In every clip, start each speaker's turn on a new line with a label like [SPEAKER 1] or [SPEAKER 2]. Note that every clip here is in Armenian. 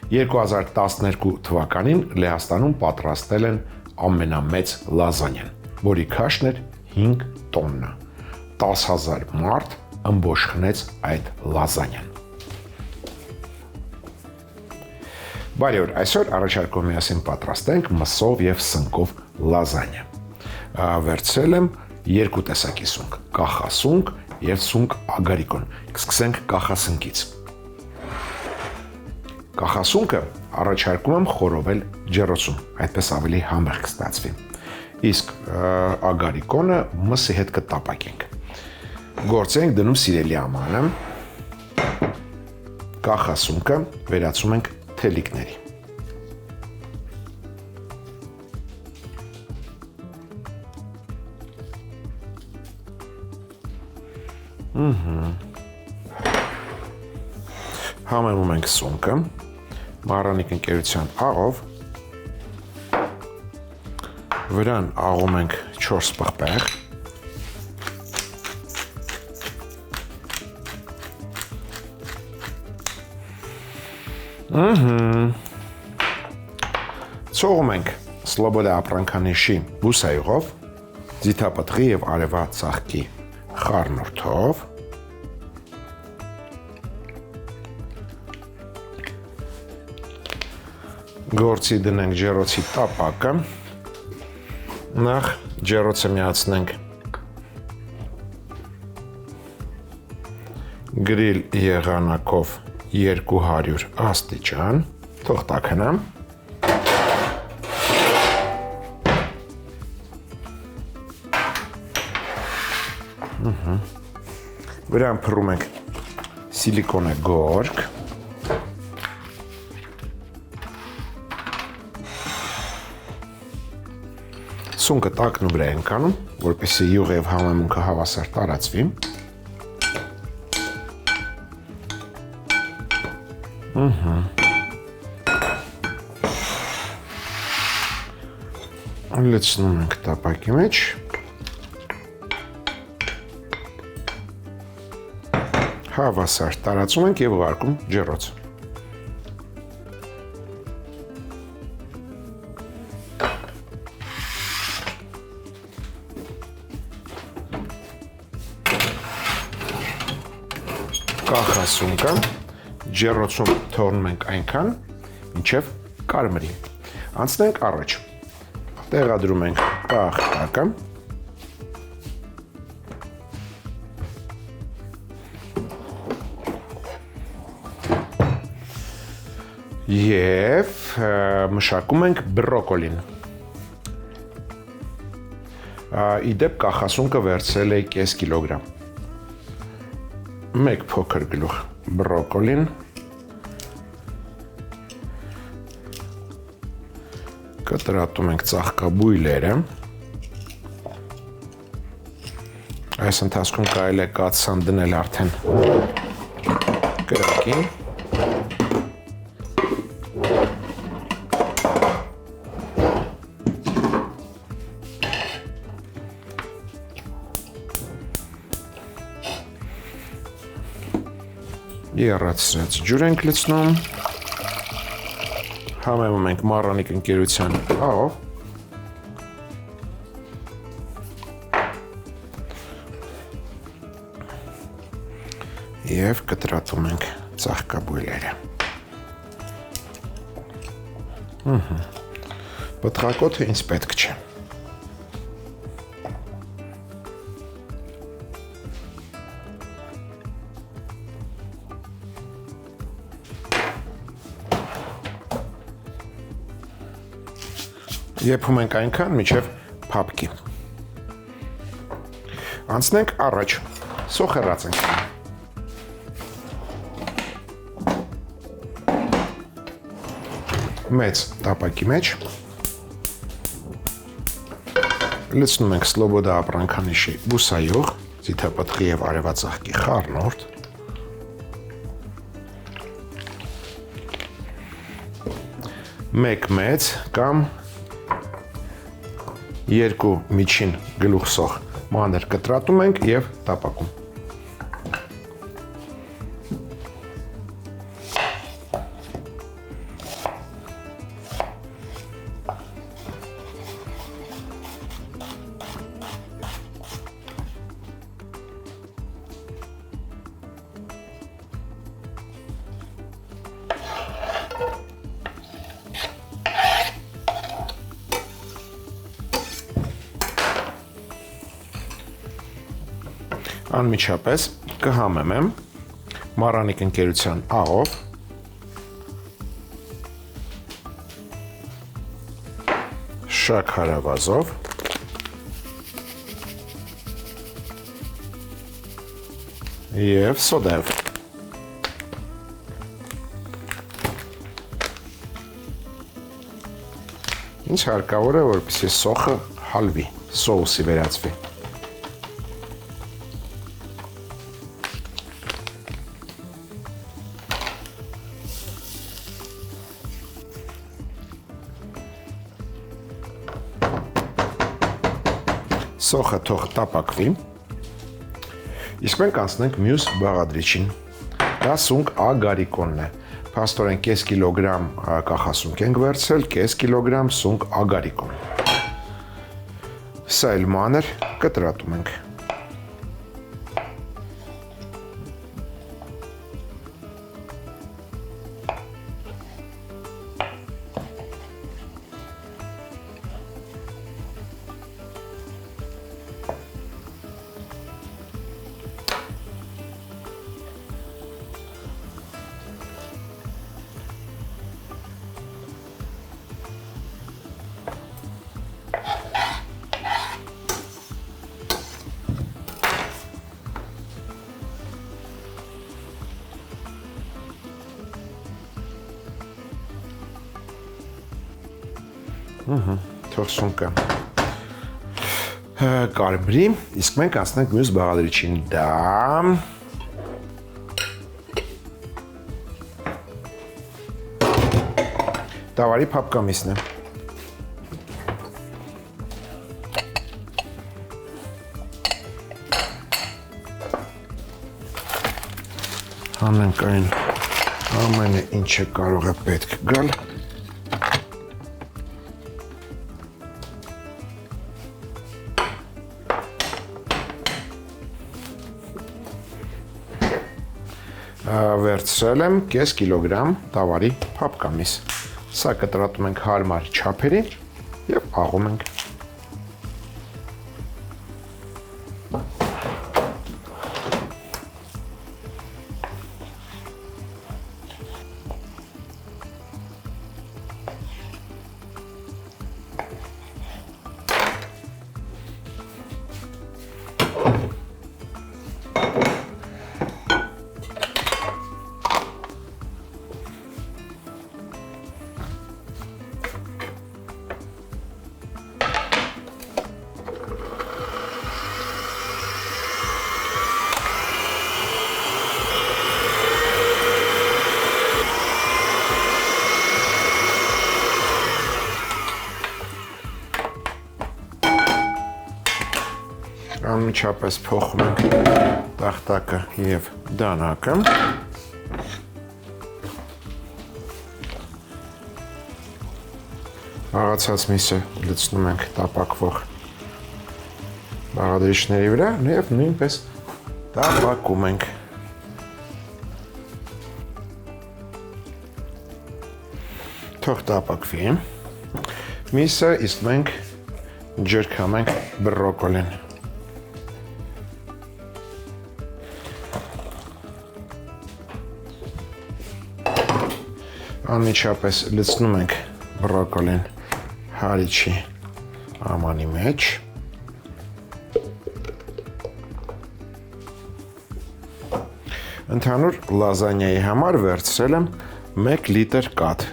[SPEAKER 1] 2012 թվականին Լեհաստանում պատրաստել են ամենամեծ լազանյան, որի քաշն էր 5 տոննա։ 10,000 մարդ ըմբոշխնեց այդ լազանյան։ Բարի օր, այսօր առաջարկում միասին պատրաստենք մսով և սնկով լազանյա։ Վերցրել եմ երկու տեսակի սունկ, կախասունկ և սունկ ագարիկոն։ Կսկսենք կախասնկից։ Կախասունկը առաջարկում եմ խորովել ջեռոցում, այդպես ավելի համեղ կստացվի։ Իսկ ագարիկոնը մսի հետ կտապակենք։ Գործ ենք դնում սիրելի ամանը, կախասունկը վերածում ենք թելիկների։ Համեմում ենք սունկը, մառանիկ ընկերության աղով, վրան աղում ենք 4 պղպեղ, ցողում ենք Սլոբոդա ապրանքանիշի բուսայյուղով, ձիթապտղի և արևա ծաղկի խառնուրդով, գործի դնենք ջեռոցի տապակը, նախ ջեռոցը միացնենք գրիլ եղանակով 200 աստիճան, թող տաքնա, վրան փռում ենք սիլիկոնե գորգ, սունկը տակն ու վրա ենք անում, որպեսզի յուղը և համեմունքը հավասար տարածվի։ Լցնում ենք տապակի մեջ։ Հավասար տարածում ենք և ուղարկում ջեռոց։ Կախասունկը ջեռոցում թողնում ենք այնքան, մինչև կարմրի։ Անցնենք առաջ։ Տեղադրում ենք տախտակը։ Եվ մշակում ենք բրոկոլին։ Իդեպ կախասունկը վերցրել է 5 կիլոգրամ։ Մեկ փոքր գլուխ բրոկոլին, կտրատում ենք ծաղկաբույլերը, այս ընթացքում կարելի է կաթսան դնել արդեն կրակին, եռացրած ջուր ենք լցնում, համեմում ենք մառանիկ ընկերության աղով, և կտրատում ենք ծաղկաբույլերը։ Պտղակոթը ինձ պետք չէ։ Եփում ենք այնքան, մինչև փափկի։ Անցնենք առաջ, սոխեռած ենք։ Մեծ տապակի մեջ լցնում ենք Սլոբոդա ապրանքանիշի բուսայյուղ, ձիթապտղի և արևածաղկի խառնուրդ, մեկ մեծ կամ 2 միջին գլուխսող մանր կտրատում ենք և տապակում։ Անմիջապես կհամեմեմ Մարանիկ ընկերության աղով շաքարավազով և սոդայով։ Ինչ հարկավոր է, որպեսզի սոխը հալվի, սոուսի վերածվի։ Սոխը թող տապակվի, իսկ մենք անցնենք մյուս բաղադրիչին, դա սունկ ագարիկոնն է, փաստորեն կես կիլոգրամ կախասունկ ենք վերցրել, կես կիլոգրամ սունկ ագարիկոն, սա էլ մանր կտրատում ենք։ Թող սունկը կարմրի, իսկ մենք անցնենք մյուս բաղադրիչին, դա տավարի փափկամիսն է։ Հանենք այն ամենը, ինչը կարող է պետք գալ։ Վերցրել եմ կես կիլոգրամ տավարի փափկամիս։ Սա կտրատում ենք հարմար չափերի և աղում ենք։ Անմիջապես փոխում ենք տախտակը և դանակը։ Աղացած միսը լցնում ենք տապակվող բաղադրիչների վրա և նույնպես տապակում ենք։ Թող տապակվի։ Միսը իսկ մենք ջրքամ ենք բրոկոլին։ Անմիջապես լցնում ենք բրոկոլին հարիչի ամանի մեջ։ Ընդհանուր լազանյայի համար վերցրել եմ 1 լիտր կաթ։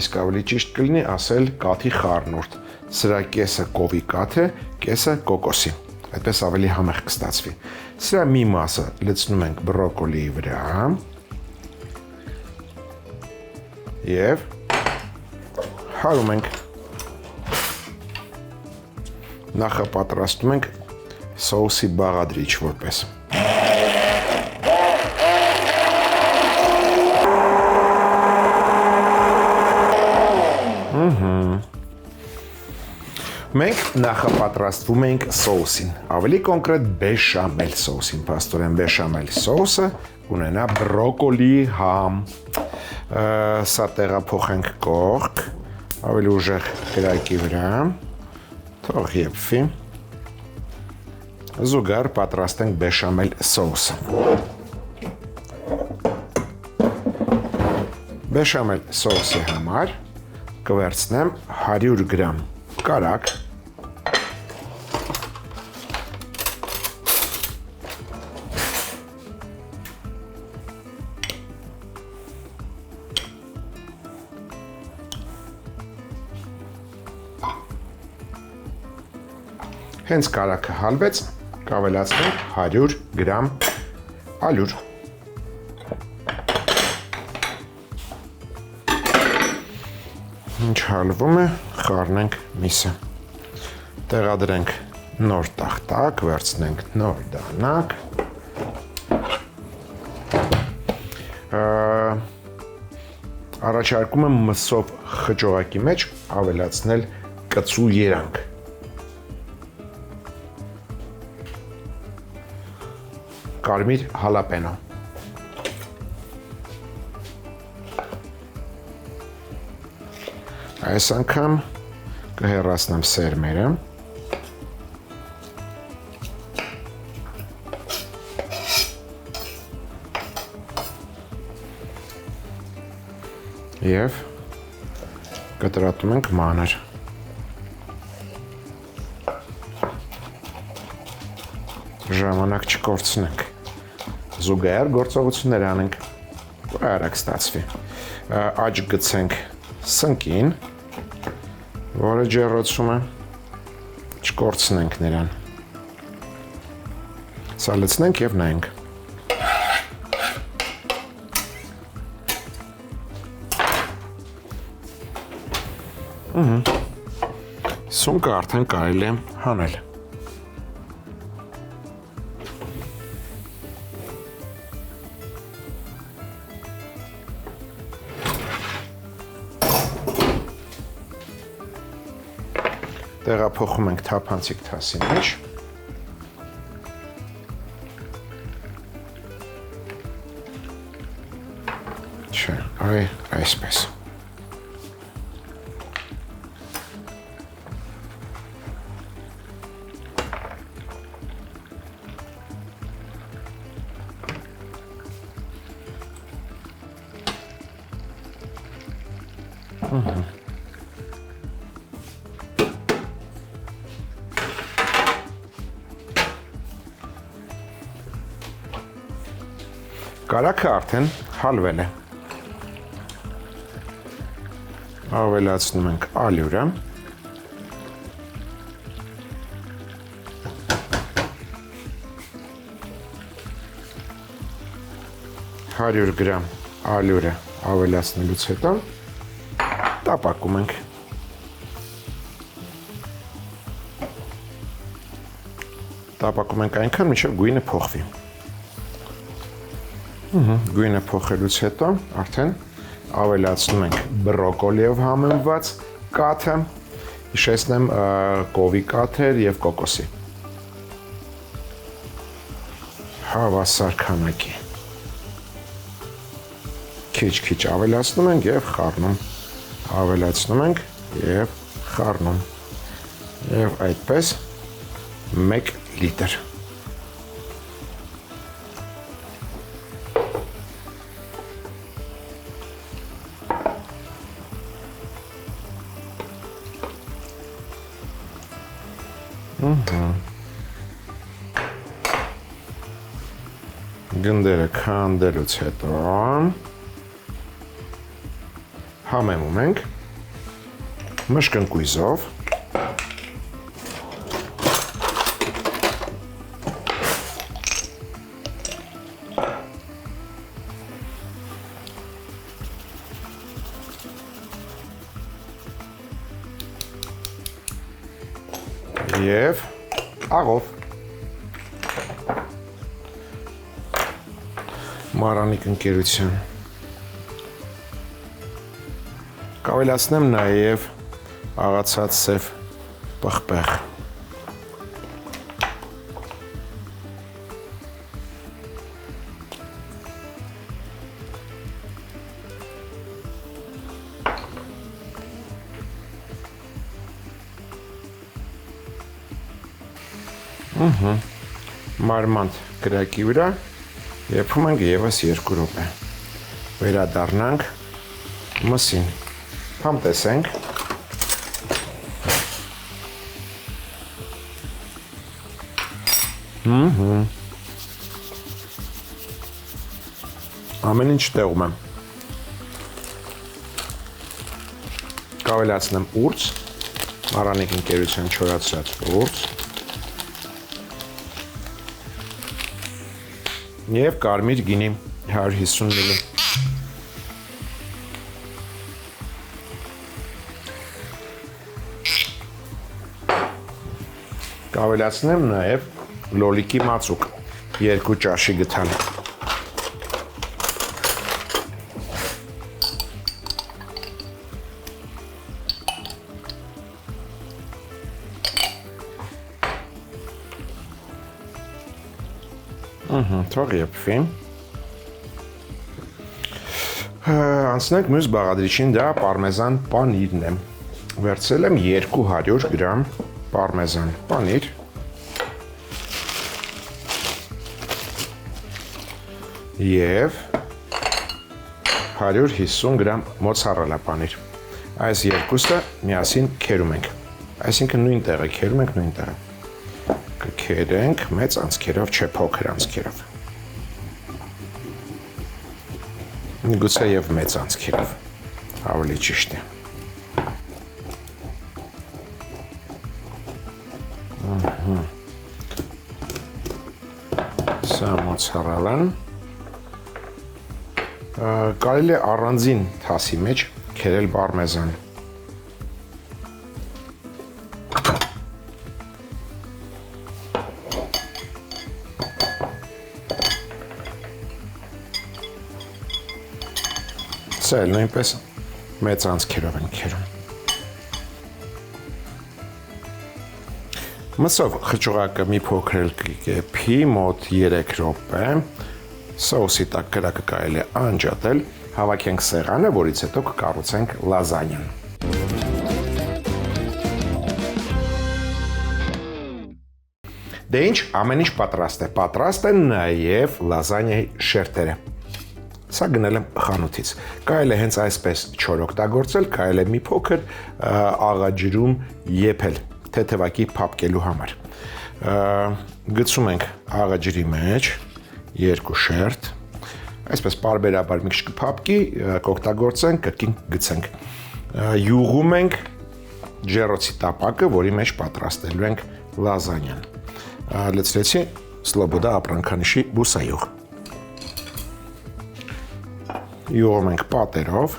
[SPEAKER 1] Իսկ ավելի ճիշտ կլինի ասել կաթի խառնուրդ։ Սրա կեսը կովի կաթ է, կեսը կոկոսի։ Այդպես ավելի համեղ կստացվի։ Սրա մի մասը լցնում ենք բրոկոլիի վրա և հարում ենք։ Նախապատրաստում ենք սոուսի բաղադրիչ որպես։ Մենք նախապատրաստվում ենք սոուսին, ավելի կոնկրետ բեշամել սոուսին, փաստորեն բեշամել սոուսը կունենա բրոկոլի համ, սա տեղափոխենք կողք, ավելի ուժեղ կրակի վրա, թող եփվի, Զուգահեռ պատրաստենք բեշամել սոուսը։ Բեշամել սոուսի համար կվերցնեմ 100 գրամ կարագ, հենց կարագը հալվեց, կավելացնենք 100 գրամ ալյուր։ Ինչ հալվում է, խառնենք միսը։ Տեղադրենք նոր տախտակ, վերցնենք նոր դանակ։ Առաջարկում եմ մսով խճողակի մեջ ավելացնել կծու երանգ։ Կարմիր հալապենո։ Այս անգամ կհեռացնեմ սերմերը։ Եվ կտրատում ենք մանր։ Ժամանակ չկորցնենք։ Զուգահեռ գործողություններ անենք, արագ ստացվի։ Աջ գցենք սնկին, որը ջեռոցում է, չկորցնենք նրան։ Սալեցնենք և նայենք։ Սունկը արդեն կարելի է հանել։ Տեղափոխում ենք թափանցիկ թասի մեջ։ Չէ, այսպես։ Կարագը արդեն հալվել է։ Ավելացնում ենք ալյուրը։ Հարյուր գրամ ալյուրը ավելացնելուց հետո տապակում ենք։ Տապակում ենք այնքան, մինչև գույնը փոխվի։ Գույնը փոխելուց հետո արդեն ավելացնում ենք բրոկոլիով համեմված կաթը, հիշեցնեմ կովի կաթեր և կոկոսի։ Հավասար քանակի։ Քիչ-քիչ ավելացնում ենք և խառնում։ Ավելացնում ենք և խառնում։ Եվ այդպես 1 լիտր։ Գնդերը քանդելուց հետո համեմում ենք մշկընկույզով և աղով Մարանիկ ընկերություն։ Կավելացնեմ նաև աղացած սև պղպեղ։ մարմանդ կրակի վրա, եփում ենք եւս 2 րոպե։ Վերադառնանք մսին։ Համտեսենք։ Ամեն ինչ տեղում եմ։ Կավելացնեմ ուրց, Արանիկ ընկերության չորացրած ուրց և կարմիր գինի 150 մլ։ Կավելացնեմ նաև լոլիկի մածուկ 2 ճաշի գթան։ Թող եփվի։ Անցնենք մյուս բաղադրիչին, դա պարմեզան պանիրն է։ Վերցրել եմ 200 գրամ պարմեզան պանիր։ Եվ 150 գրամ մոցարելա պանիր։ Այս երկուսը միասին քերում ենք։ Այսինքն նույն տեղը քերում ենք, նույն տեղը։ Կքերենք մեծ անցքերով, չէ փոքր անցքերով։ Գուցե եւ մեծ անցքերով, ավելի ճիշտ է։ Սա մոցարելան։ Կարելի է առանձին թասի մեջ քերել պարմեզան։ Սա էլ նույնպես մեծ անցքերով են քերում։ Մսով խճուղակը մի փոքր էլ կկեփի, մոտ 3 րոպե։ Սոուսի տակ կրակը կարելի է անջատել, հավաքենք սեղանը, որից հետո կկառուցենք լազանյան։ Դե ինչ, ամեն ինչ պատրաստ է։ Պատրաստ են նաև լազանյայի շերտերը։ Սա գնել եմ խանութից։ Կարելի է հենց այսպես չոր օգտագործել, կարելի է մի փոքր աղաջրում եփել, թեթևակի փափկելու համար։ Գցում ենք աղաջրի մեջ 2 շերտ, այսպես պարբերաբար մի քիչ կփափկի, կօգտագործենք, կրկին գցենք։ Յուղում ենք ջեռոցի տապակը, որի մեջ պատրաստելու ենք լազանյան։ Լցրեցի Սլոբոդա ապրանքանիշի բուսայուղ։ Յուղում ենք պատերով։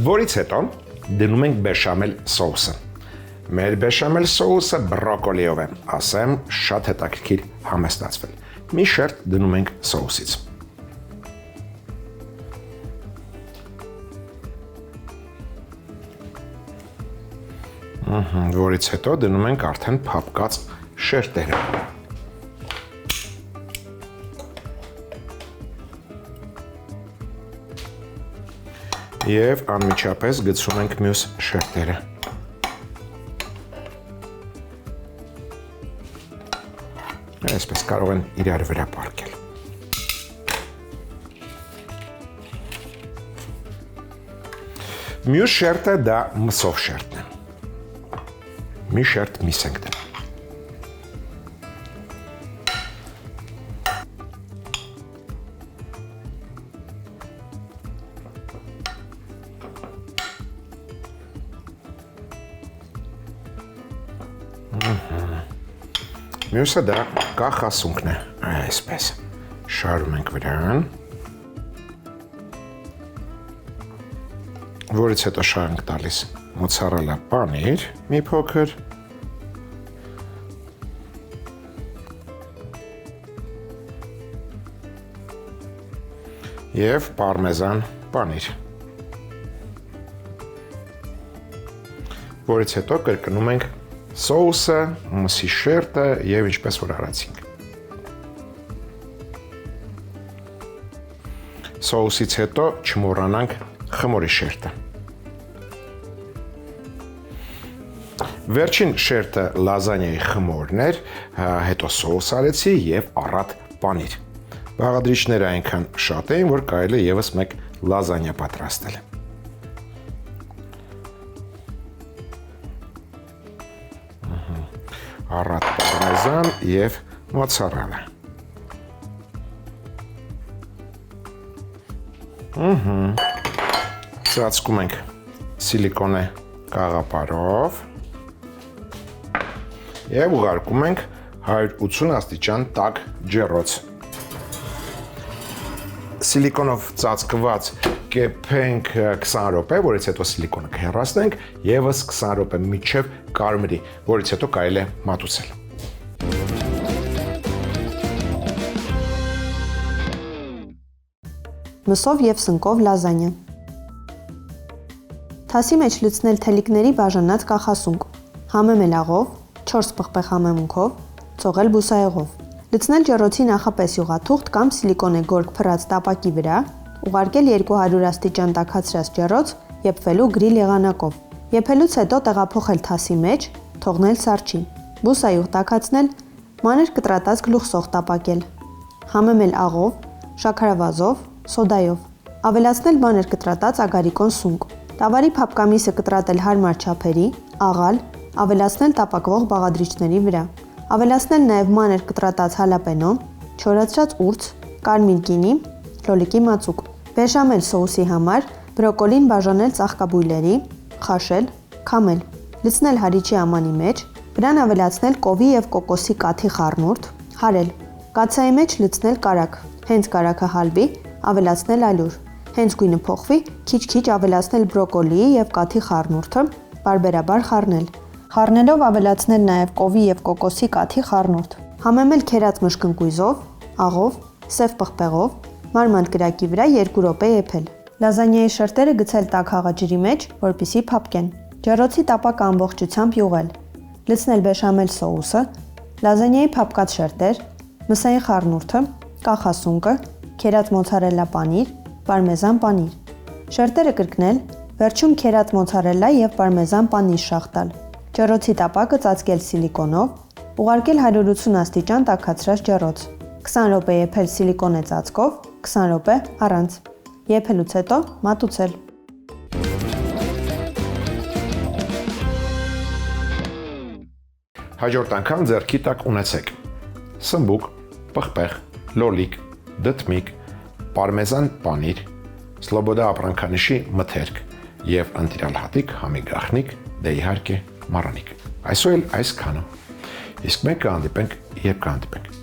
[SPEAKER 1] Որից հետո դնում ենք բեշամել սոուսը։ Մեր բեշամել սոուսը բրոկոլիով է, ասեմ, շատ հետաքրքիր համեստացվել։ Մի շերտ դնում ենք սոուսից։ Որից հետո դնում ենք արդեն փափկած շերտերը։ Եվ անմիջապես գցում ենք մյուս շերտերը։ Այսպես կարող են իրար վրա պառկել։ Մյուս շերտը դա մսով շերտն է։ Մի շերտ միս ենք դնում։ Մյուսը դա կախասունքն է, այսպես, շարում ենք վրան, որից հետո շար ենք տալիս մոցարելա պանիր, մի փոքր, և պարմեզան պանիր, որից հետո կրկնում ենք սոուսը, մսի շերտը և ինչպես որ արացինք։ Սոուսից հետո չմոռանանք խմորի շերտը։ Վերջին շերտը լազանիայի խմորն էր, հետո սոուս արեցի եւ առատ պանիր։ Բաղադրիչները այնքան շատ էին, որ կարելի է եւս մեկ լազանիա պատրաստել։ Առատ պարմեզան եւ մոցարելա։ Ծածկում ենք սիլիկոնե կաղապարով եւ ուղարկում ենք 180 աստիճան տաք ջեռոց։ Սիլիկոնով ծածկված կեփենք 20 րոպե, որից հետո սիլիկոնը կհեռացնենք եւս 20 րոպե մինչեւ կարմրի, որից հետո կարելի է մատուցել։
[SPEAKER 2] Մսով եւ սնկով լազանիա։ Թասի մեջ լցնել թելիկների բաժանած կախասունկ, համեմել աղով, 4 պղպեղ համեմունքով, ծողել բուսաեղով։ Լցնել ջեռոցի նախապես յուղաթուղթ կամ սիլիկոնե գորգ փռած տապակի վրա, ուղարկել 200 աստիճան տաքացրած ջեռոց, եփվելու գրիլ եղանակով։ Եփելուց հետո տեղափոխել թասի մեջ, թողնել սառչի։ Բուսայուղ տաքացնել, մանր կտրատած գլուխսող տապակել։ Համեմել աղով, շաքարավազով, սոդայով։ Ավելացնել մանր կտրատած ագարիկոն սունկ։ Տավարի փափկամիսը կտրատել հարմար չափերի, աղալ, ավելացնել տապակվող բաղադրիչների վրա։ Ավելացնել նաև մանր կտրատած հալապենո, չորացրած ուրց, կարմիր գինի, լոլիկի մածուկ։ Բեշամել սոուսի համար բրոկոլին բաժանել ծաղկաբույլերի, խաշել, քամել։ Լցնել հարիճի ամանի մեջ, վրան ավելացնել կովի եւ կոկոսի կաթի խառնուրդ, հարել։ Կացայի մեջ լցնել կարագ, հենց կարագը հալվի, ավելացնել ալյուր։ Հենց գույնը փոխվի, քիչ-քիչ ավելացնել բրոկոլիի եւ կաթի խառնուրդը, բարբերաբար խառնել։ Խառնելով ավելացնել նաև կովի եւ կոկոսի կաթի խառնուրդ։ Համեմել քերած մշկնկույզով, աղով, սև պղպեղով, մարմանդ կրակի վրա 2 րոպե եփել։ Լազանիայի շերտերը գցել տաք հաղաջրի մեջ, որպեսզի փափկեն։ Ջեռոցի տապակը ամբողջությամբ յուղել։ Լցնել բեշամել սոուսը, լազանիայի փափկած շերտեր, մսային խառնուրդը, կախասունկը, քերած մոցարելա պանիր, պարմեզան պանիր։ Շերտերը կրկնել, վերջում քերած մոցարելա եւ պարմեզան պանիր շաղ տալ։ Ջեռոցի տապակը ծածկել սիլիկոնով, ուղարկել 180 աստիճան տաքացրած ջեռոց։ 20 րոպե եփել սիլիկոնե ծածկով, 20 րոպե առանց։ Եփելուց հետո մատուցել։
[SPEAKER 1] Հաջորդ անգամ ձեռքի տակ ունեցեք սմբուկ, պղպեղ, լոլիկ, դդմիկ, պարմեզան պանիր, սլոբոդա ապրանքանիշի մթերք եւ ընտիրալ հատիկ, համի գախնիկ, դե իհարկե մառանիկ։ Այսօր էլ այսքանը։ Իսկ մենք կհանդիպենք, երբ կհանդիպենք։